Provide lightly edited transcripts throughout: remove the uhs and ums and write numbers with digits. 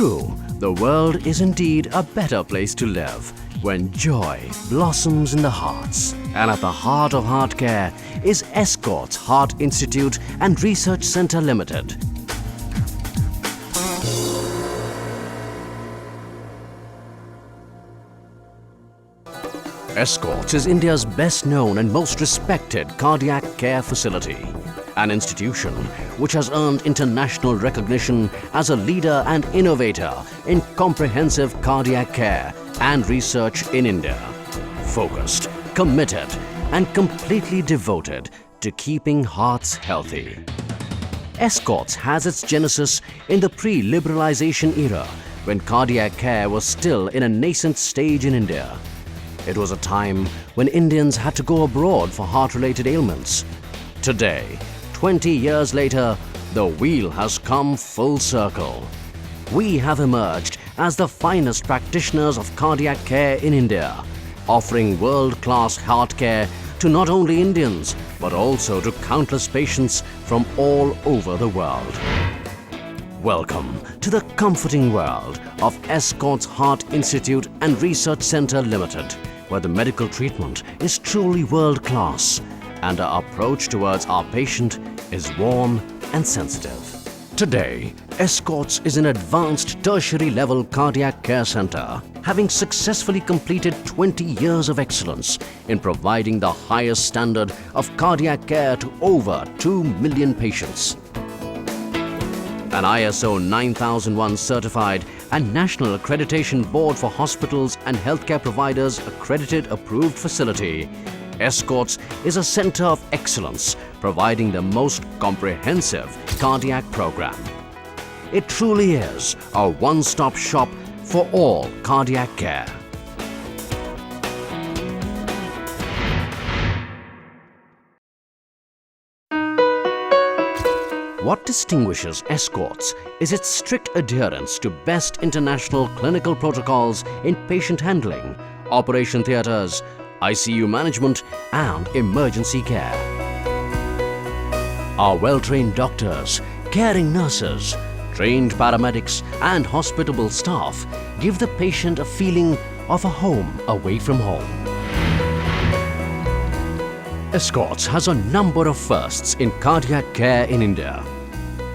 True, the world is indeed a better place to live when joy blossoms in the hearts. And at the heart of heart care is Escort's Heart Institute and Research Centre Limited. Escort is India's best known and most respected cardiac care facility, an institution which has earned international recognition as a leader and innovator in comprehensive cardiac care and research in India. Focused, committed, and completely devoted to keeping hearts healthy. Escort has its genesis in the pre-liberalization era when cardiac care was still in a nascent stage in India. It was a time when Indians had to go abroad for heart-related ailments. Today, 20 years later, the wheel has come full circle. We have emerged as the finest practitioners of cardiac care in India, offering world-class heart care to not only Indians, but also to countless patients from all over the world. Welcome to the comforting world of Escort's Heart Institute and Research Centre Limited, where the medical treatment is truly world-class and our approach towards our patient is warm and sensitive. Today, Escorts is an advanced tertiary-level cardiac care centre, having successfully completed 20 years of excellence in providing the highest standard of cardiac care to over 2 million patients. An ISO 9001 certified and National Accreditation Board for Hospitals and Healthcare Providers accredited approved facility, Escorts is a centre of excellence providing the most comprehensive cardiac program. It truly is a one-stop shop for all cardiac care. What distinguishes Escorts is its strict adherence to best international clinical protocols in patient handling, operation theatres, ICU management and emergency care. Our well-trained doctors, caring nurses, trained paramedics and hospitable staff give the patient a feeling of a home away from home. Escorts has a number of firsts in cardiac care in India.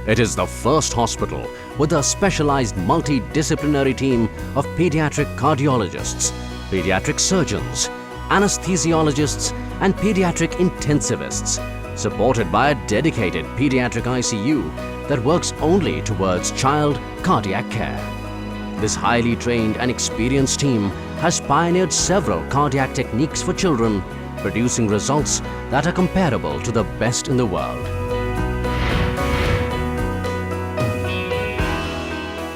It is the first hospital with a specialized multidisciplinary team of pediatric cardiologists, pediatric surgeons, anesthesiologists and pediatric intensivists, supported by a dedicated pediatric ICU that works only towards child cardiac care. This highly trained and experienced team has pioneered several cardiac techniques for children, producing results that are comparable to the best in the world.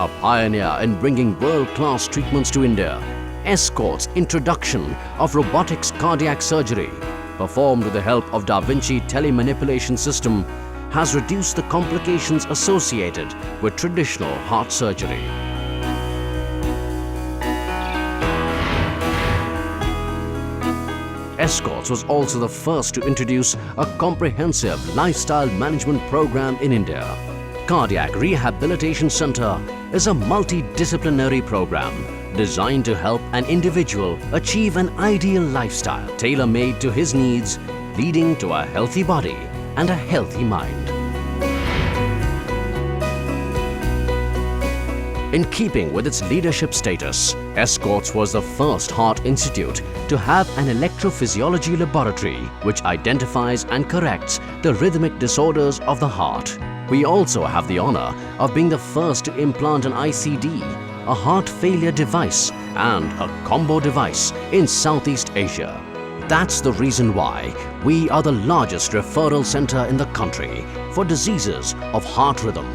A pioneer in bringing world-class treatments to India, Escort's introduction of robotics cardiac surgery, performed with the help of Da Vinci telemanipulation system, has reduced the complications associated with traditional heart surgery. Escorts was also the first to introduce a comprehensive lifestyle management program in India. Cardiac Rehabilitation Centre is a multidisciplinary program designed to help an individual achieve an ideal lifestyle tailor-made to his needs, leading to a healthy body and a healthy mind. In keeping with its leadership status, Escorts was the first heart institute to have an electrophysiology laboratory which identifies and corrects the rhythmic disorders of the heart. We also have the honor of being the first to implant an ICD, a heart failure device and a combo device in Southeast Asia. That's the reason why we are the largest referral center in the country for diseases of heart rhythm.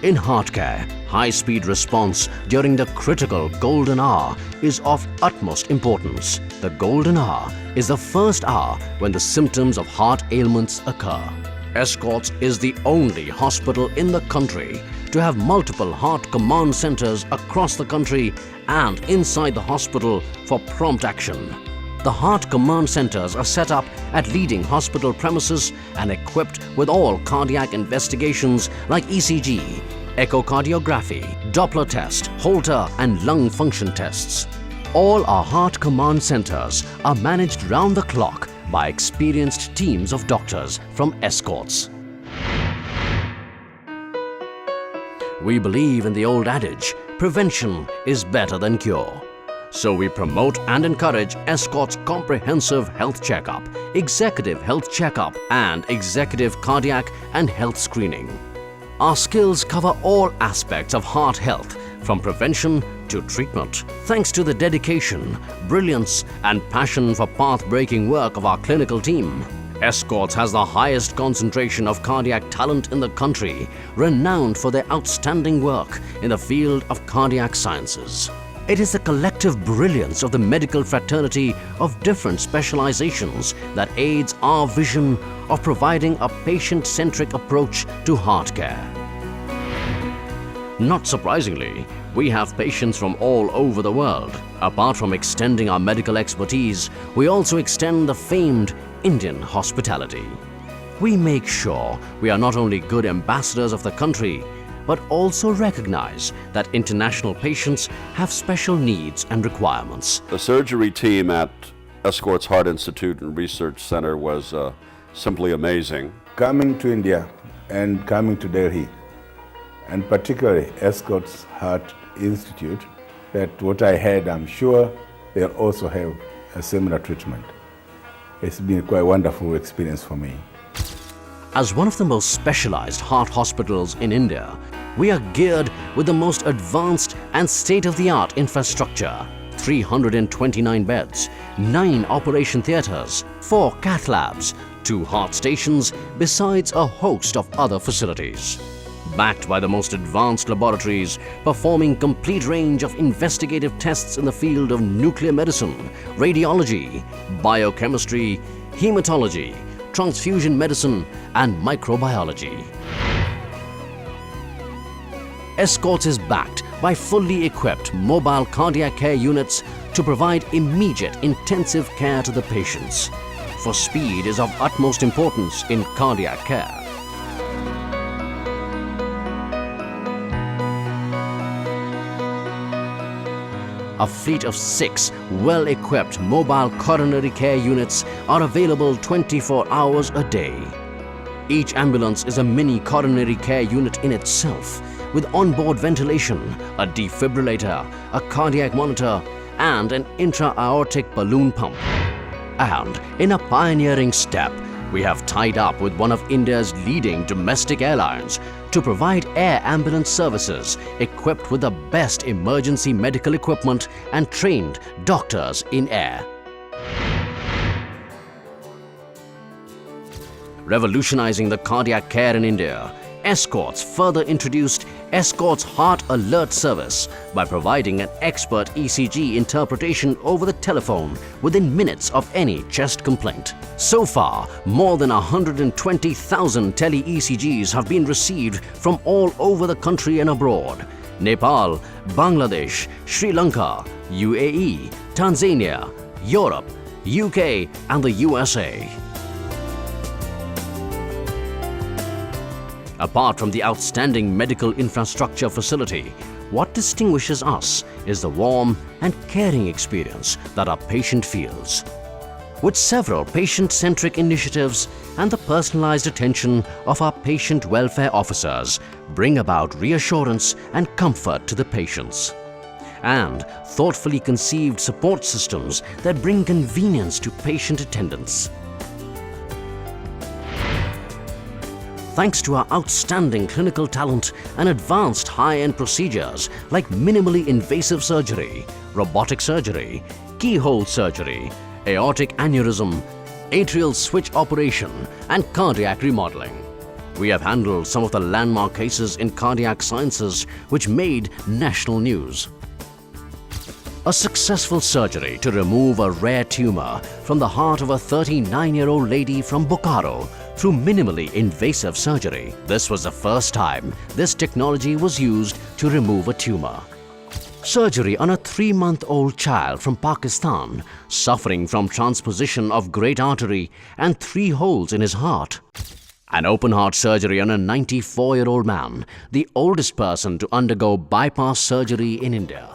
In heart care, high-speed response during the critical golden hour is of utmost importance. The golden hour is the first hour when the symptoms of heart ailments occur. Escorts is the only hospital in the country to have multiple heart command centers across the country and inside the hospital for prompt action. The heart command centers are set up at leading hospital premises and equipped with all cardiac investigations like ECG, echocardiography, Doppler test, Holter and lung function tests. All our heart command centers are managed round the clock by experienced teams of doctors from Escorts. We believe in the old adage, prevention is better than cure. So we promote and encourage Escort's comprehensive health checkup, executive health checkup and executive cardiac and health screening. Our skills cover all aspects of heart health, from prevention to treatment. Thanks to the dedication, brilliance and passion for path-breaking work of our clinical team, Escorts has the highest concentration of cardiac talent in the country, renowned for their outstanding work in the field of cardiac sciences. It is the collective brilliance of the medical fraternity of different specializations that aids our vision of providing a patient-centric approach to heart care. Not surprisingly, we have patients from all over the world. Apart from extending our medical expertise, we also extend the famed Indian hospitality. We make sure we are not only good ambassadors of the country, but also recognize that international patients have special needs and requirements. The surgery team at Escort's Heart Institute and Research Center was simply amazing. Coming to India and coming to Delhi, and particularly Escort's Heart Institute, that what I had, I'm sure they'll also have a similar treatment. It's been quite a wonderful experience for me. As one of the most specialized heart hospitals in India, we are geared with the most advanced and state-of-the-art infrastructure. 329 beds, 9 operation theaters, 4 cath labs, 2 heart stations, besides a host of other facilities. Backed by the most advanced laboratories, performing complete range of investigative tests in the field of nuclear medicine, radiology, biochemistry, hematology, transfusion medicine and microbiology. Escorts is backed by fully equipped mobile cardiac care units to provide immediate intensive care to the patients. For speed is of utmost importance in cardiac care. A fleet of 6 well-equipped mobile coronary care units are available 24 hours a day. Each ambulance is a mini coronary care unit in itself, with onboard ventilation, a defibrillator, a cardiac monitor, and an intra-aortic balloon pump. And in a pioneering step, we have tied up with one of India's leading domestic airlines to provide air ambulance services equipped with the best emergency medical equipment and trained doctors in air. Revolutionizing the cardiac care in India, Escorts further introduced Escort's Heart Alert service by providing an expert ECG interpretation over the telephone within minutes of any chest complaint. So far, more than 120,000 tele-ECGs have been received from all over the country and abroad: Nepal, Bangladesh, Sri Lanka, UAE, Tanzania, Europe, UK and the USA. Apart from the outstanding medical infrastructure facility, what distinguishes us is the warm and caring experience that our patient feels. With several patient-centric initiatives and the personalized attention of our patient welfare officers bring about reassurance and comfort to the patients. And thoughtfully conceived support systems that bring convenience to patient attendants. Thanks to our outstanding clinical talent and advanced high-end procedures like minimally invasive surgery, robotic surgery, keyhole surgery, aortic aneurysm, atrial switch operation and cardiac remodeling. We have handled some of the landmark cases in cardiac sciences which made national news. A successful surgery to remove a rare tumor from the heart of a 39-year-old lady from Bokaro through minimally invasive surgery. This was the first time this technology was used to remove a tumor. Surgery on a 3-month-old child from Pakistan suffering from transposition of great artery and 3 holes in his heart. An open heart surgery on a 94-year-old man, the oldest person to undergo bypass surgery in India.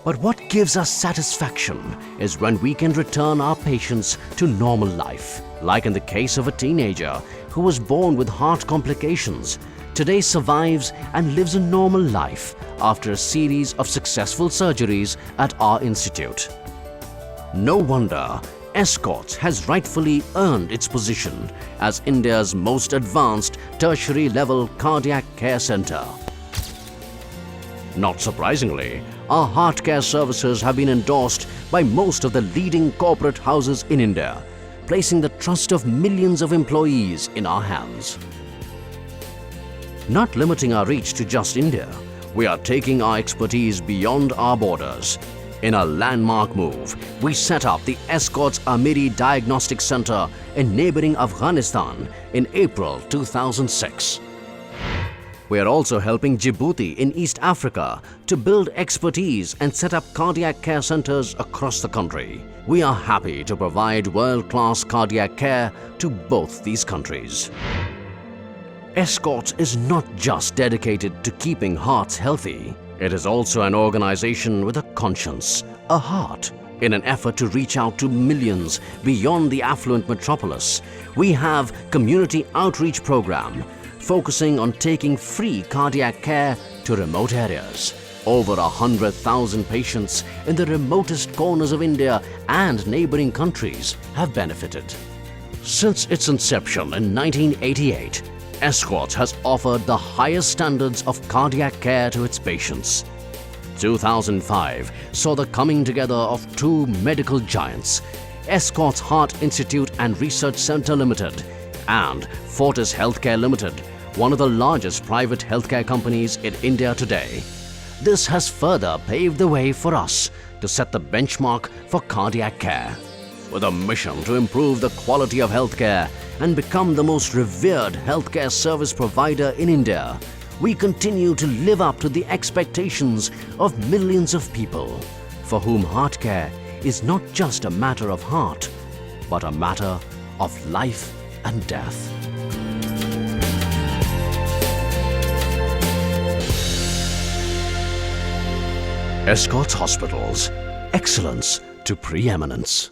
But what gives us satisfaction is when we can return our patients to normal life. Like in the case of a teenager who was born with heart complications, today survives and lives a normal life after a series of successful surgeries at our institute. No wonder Escort has rightfully earned its position as India's most advanced tertiary level cardiac care center. Not surprisingly, our heart care services have been endorsed by most of the leading corporate houses in India, placing the trust of millions of employees in our hands. Not limiting our reach to just India, we are taking our expertise beyond our borders. In a landmark move, we set up the Escort's Amiri Diagnostic Center in neighboring Afghanistan in April 2006. We are also helping Djibouti in East Africa to build expertise and set up cardiac care centers across the country. We are happy to provide world-class cardiac care to both these countries. Escort is not just dedicated to keeping hearts healthy. It is also an organization with a conscience, a heart. In an effort to reach out to millions beyond the affluent metropolis, we have community outreach program focusing on taking free cardiac care to remote areas. Over 100,000 patients in the remotest corners of India and neighboring countries have benefited. Since its inception in 1988, Escort has offered the highest standards of cardiac care to its patients. 2005 saw the coming together of 2 medical giants, Escort's Heart Institute and Research Centre Limited and Fortis Healthcare Limited, one of the largest private healthcare companies in India today. This has further paved the way for us to set the benchmark for cardiac care. With a mission to improve the quality of healthcare and become the most revered healthcare service provider in India, we continue to live up to the expectations of millions of people for whom heart care is not just a matter of heart, but a matter of life and death. Escort's Hospitals, excellence to preeminence.